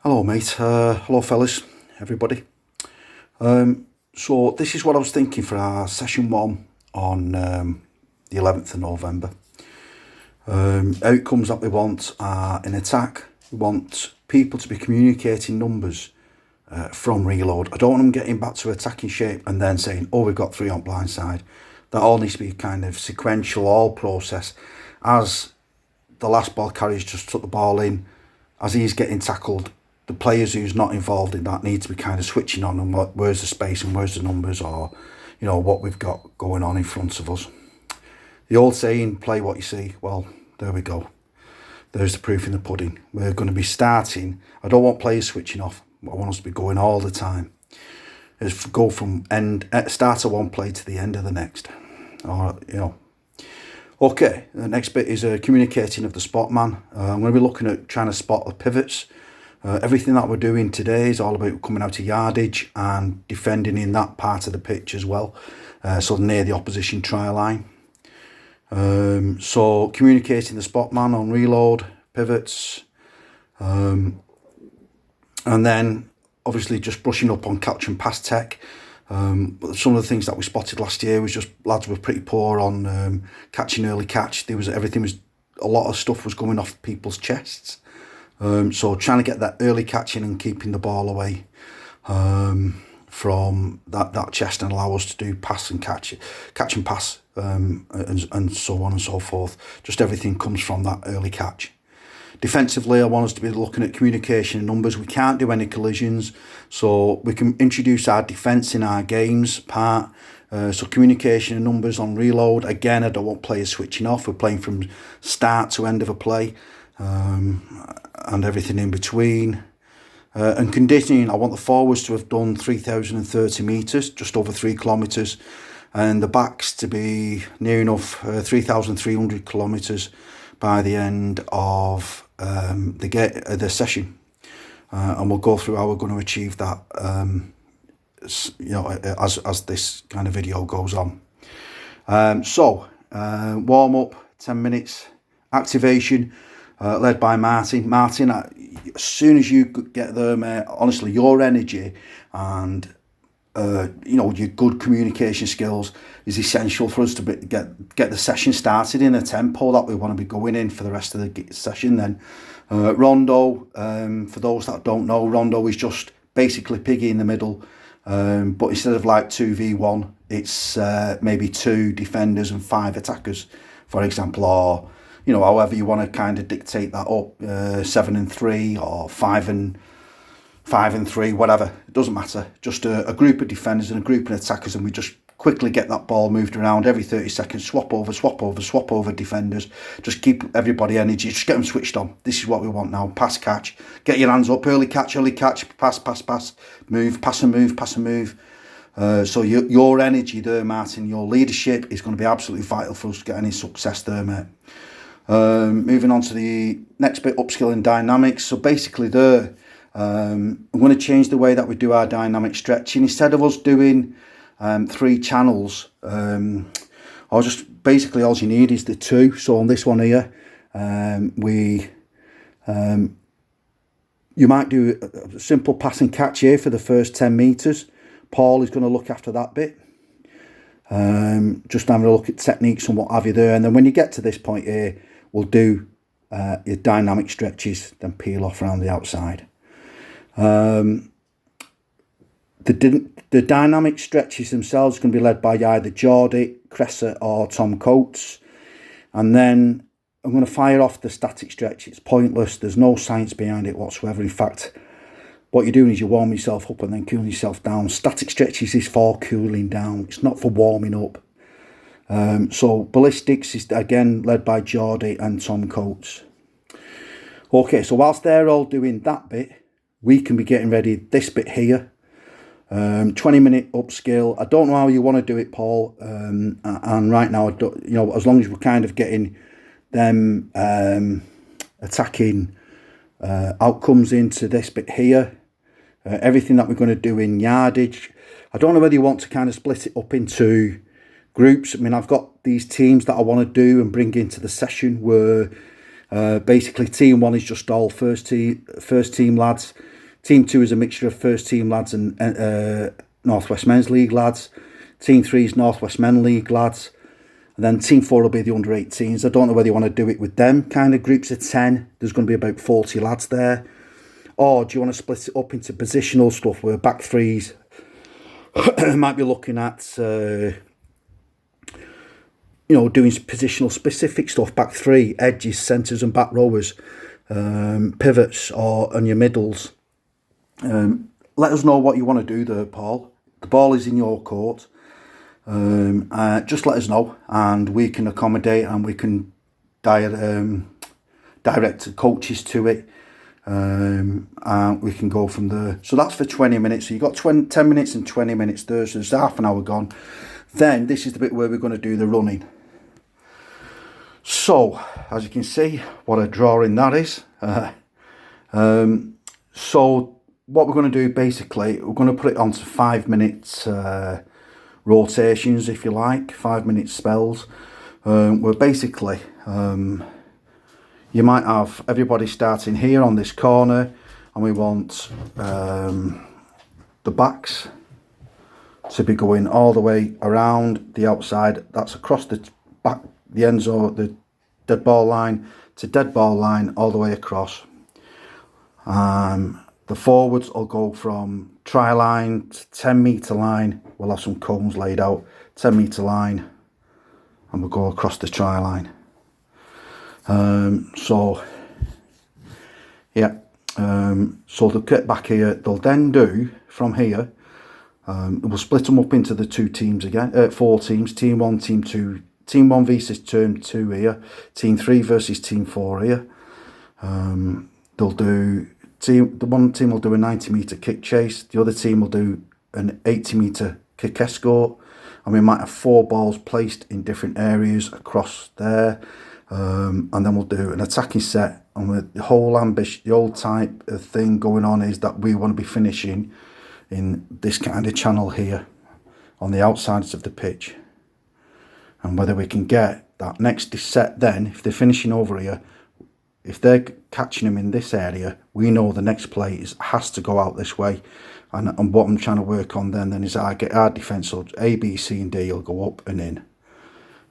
Hello mate, hello fellas, everybody. So this is what I was thinking for our session 1 on the 11th of November. Outcomes that we want are in attack. We want people to be communicating numbers from reload. I don't want them getting back to attacking shape and then saying, oh, we've got 3 on blindside. That all needs to be kind of sequential, all process. As the last ball carriers just took the ball in, as he's getting tackled, the players who's not involved in that need to be kind of switching on and where's the space and where's the numbers, or you know what we've got going on in front of us. The old saying, play what you see. Well, there we go. There's the proof in the pudding. We're going to be starting. I don't want players switching off. I want us to be going all the time. Is go from start of one play to the end of the next. Or Okay, the next bit is communicating of the spot man. I'm going to be looking at trying to spot the pivots. Everything that we're doing today is all about coming out of yardage and defending in that part of the pitch as well, so near the opposition try line. So communicating the spot man on reload, pivots, and then obviously just brushing up on catch and pass tech. Some of the things that we spotted last year was just lads were pretty poor on catching early catch. A lot of stuff was going off people's chests. So trying to get that early catching and keeping the ball away from that chest and allow us to do pass and catch and pass, and so on and so forth. Just everything comes from that early catch. Defensively, I want us to be looking at communication and numbers. We can't do any collisions, so we can introduce our defence in our games part. So communication and numbers on reload. Again, I don't want players switching off. We're playing from start to end of a play. And everything in between. And conditioning, I want the forwards to have done 3,030 metres, just over 3 kilometres, and the backs to be near enough 3,300 kilometres by the end of the session. And we'll go through how we're going to achieve that, as this kind of video goes on. Warm up, 10 minutes, activation. Led by Martin. Martin, as soon as you get there, mate, honestly, your energy and your good communication skills is essential for us to get the session started in a tempo that we want to be going in for the rest of the session. Then Rondo, for those that don't know, Rondo is just basically Piggy in the middle, but instead of like 2v1, it's maybe 2 defenders and 5 attackers, for example, or however you want to kind of dictate that up, 7 and 3 or 5 and 3, whatever. It doesn't matter. Just a group of defenders and a group of attackers, and we just quickly get that ball moved around every 30 seconds. Swap over defenders. Just keep everybody energy. Just get them switched on. This is what we want now. Pass, catch. Get your hands up. Early catch. Pass. Move. Pass and move. So your energy there, Martin, your leadership is going to be absolutely vital for us to get any success there, mate. Moving on to the next bit, upskilling dynamics. So basically there, I'm going to change the way that we do our dynamic stretching. Instead of us doing 3 channels, all you need is the 2. So on this one here, you might do a simple pass and catch here for the first 10 metres. Paul is going to look after that bit. Just having a look at techniques and what have you there, and then when you get to this point here, we'll do your dynamic stretches, then peel off around the outside. The dynamic stretches themselves are going to be led by either Yardage, Cressor or Tom Coates, and then I'm going to fire off the static stretch. It's pointless. There's no science behind it whatsoever. In fact, what you're doing is you warm yourself up and then cooling yourself down. Static stretches is for cooling down. It's not for warming up. So ballistics is again led by Jordy and Tom Coates. Okay, so whilst they're all doing that bit, we can be getting ready this bit here. 20-minute upskill. I don't know how you want to do it, Paul. And right now, as long as we're kind of getting them attacking outcomes into this bit here. Everything that we're going to do in yardage. I don't know whether you want to kind of split it up into groups. I mean, I've got these teams that I want to do and bring into the session where basically team 1 is just all first team lads. Team 2 is a mixture of first team lads and Northwest Men's League lads. Team 3 is Northwest Men League lads. And then Team 4 will be the under-18s. I don't know whether you want to do it with them kind of groups of 10. There's going to be about 40 lads there. Or do you want to split it up into positional stuff where back threes might be looking at, doing positional specific stuff, back three, edges, centres and back rowers, pivots and your middles. Let us know what you want to do there, Paul. The ball is in your court. Just let us know and we can accommodate and we can direct the coaches to it. And we can go from there. So that's for 20 minutes. So you've got 10 minutes and 20 minutes there. So there's half an hour gone. Then this is the bit where we're going to do the running. So, as you can see, what a drawing that is. So what we're going to do basically, we're going to put it onto 5 minutes rotations, if you like, 5 minute spells. We're basically, you might have everybody starting here on this corner, and we want the backs to be going all the way around the outside. That's across the back, the end zone, the dead ball line to dead ball line, all the way across. The forwards will go from try line to 10 metre line. We'll have some cones laid out, 10 metre line, and we'll go across the try line. So they'll get back here. They'll then do from here. We'll split them up into the 2 teams again, 4 teams. Team 1, Team 2. Team 1 versus Team 2 here. Team 3 versus Team 4 here. They'll do the one team will do a 90 metre kick chase. The other team will do an 80 metre kick escort, and we might have 4 balls placed in different areas across there. And then we'll do an attacking set, and the whole ambition, the old type of thing going on is that we want to be finishing in this kind of channel here on the outsides of the pitch. And whether we can get that next set then, if they're finishing over here, if they're catching them in this area, we know the next play has to go out this way. And what I'm trying to work on then is I get our defence, so A, B, C and D will go up and in,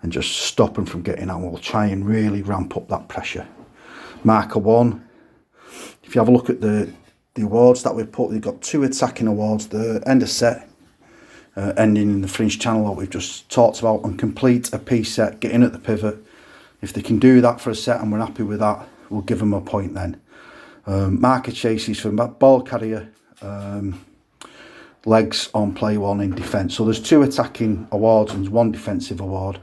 and just stop them from getting out. We'll try and really ramp up that pressure. Marker 1, if you have a look at the awards that we've put, we've got 2 attacking awards there, end of set, ending in the fringe channel that we've just talked about, and complete a P set, get in at the pivot. If they can do that for a set and we're happy with that, we'll give them a point then. Marker chases for ball carrier, legs on play 1 in defence. So there's 2 attacking awards and 1 defensive award.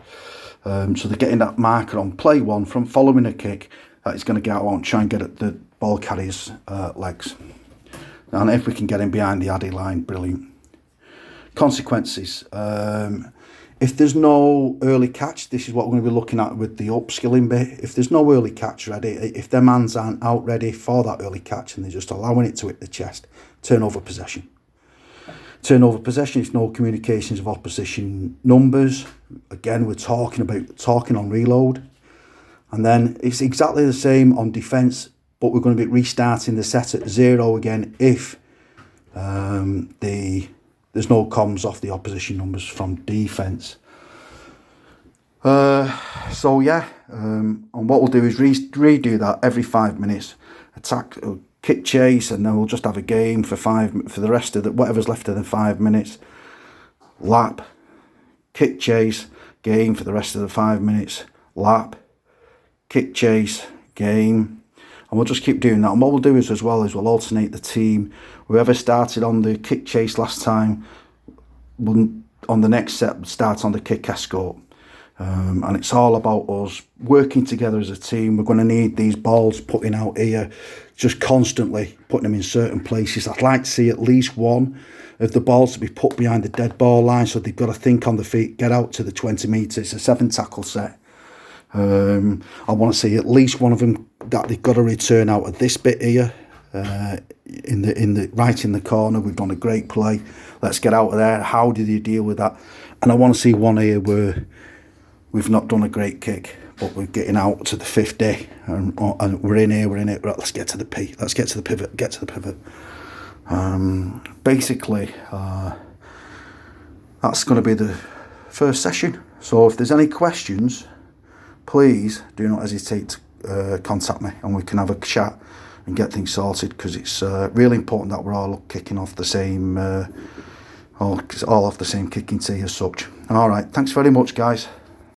So they're getting that marker on play 1 from following a kick that is going to get out and try and get at the ball carrier's legs. And if we can get him behind the Addy line, brilliant. Consequences. If there's no early catch, this is what we're going to be looking at with the upskilling bit. If there's no early catch ready, if their mans aren't out ready for that early catch and they're just allowing it to hit the chest, turnover possession. Turnover possession is no communications of opposition numbers. Again, we're talking on reload. And then it's exactly the same on defence, but we're going to be restarting the set at 0 again if there's no comms off the opposition numbers from defence. And what we'll do is redo that every 5 minutes. Attack, kick chase, and then we'll just have a game for the rest of whatever's left of the 5 minutes. Lap, kick chase, game for the rest of the 5 minutes. Lap, kick chase, game. And we'll just keep doing that. And what we'll do is we'll alternate the team. Whoever started on the kick chase last time, on the next set, starts on the kick escort. And it's all about us working together as a team. We're going to need these balls putting out here, just constantly putting them in certain places. I'd like to see at least one of the balls to be put behind the dead ball line, so they've got to think on the feet, get out to the 20 metres. It's a 7 tackle set. I want to see at least one of them that they've got to return out of this bit here, in the corner. We've done a great play. Let's get out of there. How did you deal with that? And I want to see one here where we've not done a great kick, but we're getting out to the 50 and we're in here. Right, let's get to the P. Let's get to the pivot. Get to the pivot. Basically, that's going to be the first session. So if there's any questions, please do not hesitate to contact me, and we can have a chat and get things sorted, because it's really important that we're all kicking off the same all off the same kicking tee as such. All right, thanks very much, guys.